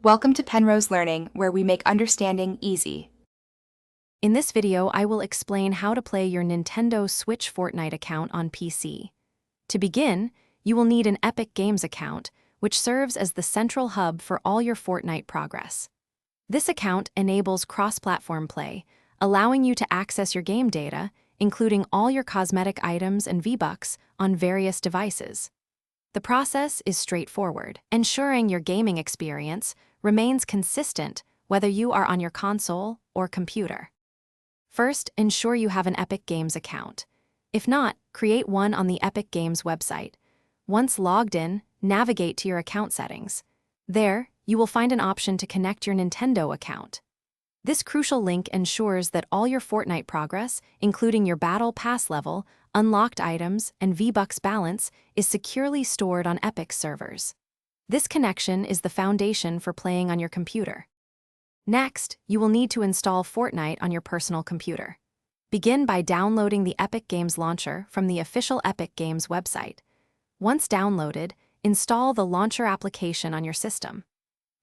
Welcome to Penrose Learning, where we make understanding easy. In this video, I will explain how to play your Nintendo Switch Fortnite account on PC. To begin, you will need an Epic Games account, which serves as the central hub for all your Fortnite progress. This account enables cross-platform play, allowing you to access your game data, including all your cosmetic items and V-Bucks, on various devices. The process is straightforward, ensuring your gaming experience remains consistent whether you are on your console or computer. First, ensure you have an Epic Games account. If not, create one on the Epic Games website. Once logged in, navigate to your account settings. There, you will find an option to connect your Nintendo account. This crucial link ensures that all your Fortnite progress, including your Battle Pass level, unlocked items, and V-Bucks balance, is securely stored on Epic's servers. This connection is the foundation for playing on your computer. Next, you will need to install Fortnite on your personal computer. Begin by downloading the Epic Games launcher from the official Epic Games website. Once downloaded, install the launcher application on your system.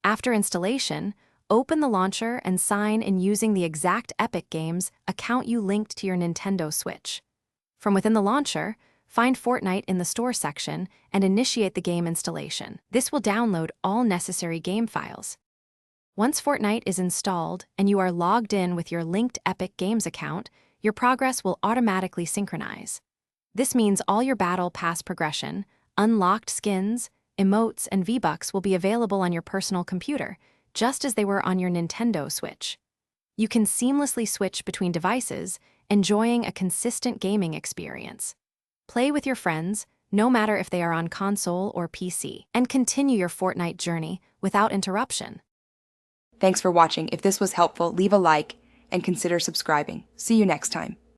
After installation, open the launcher and sign in using the exact Epic Games account you linked to your Nintendo Switch. From within the launcher, find Fortnite in the Store section and initiate the game installation. This will download all necessary game files. Once Fortnite is installed and you are logged in with your linked Epic Games account, your progress will automatically synchronize. This means all your Battle Pass progression, unlocked skins, emotes, and V-Bucks will be available on your personal computer, just as they were on your Nintendo Switch. You can seamlessly switch between devices, enjoying a consistent gaming experience. Play with your friends, no matter if they are on console or PC, and continue your Fortnite journey without interruption. Thanks for watching. If this was helpful, leave a like and consider subscribing. See you next time.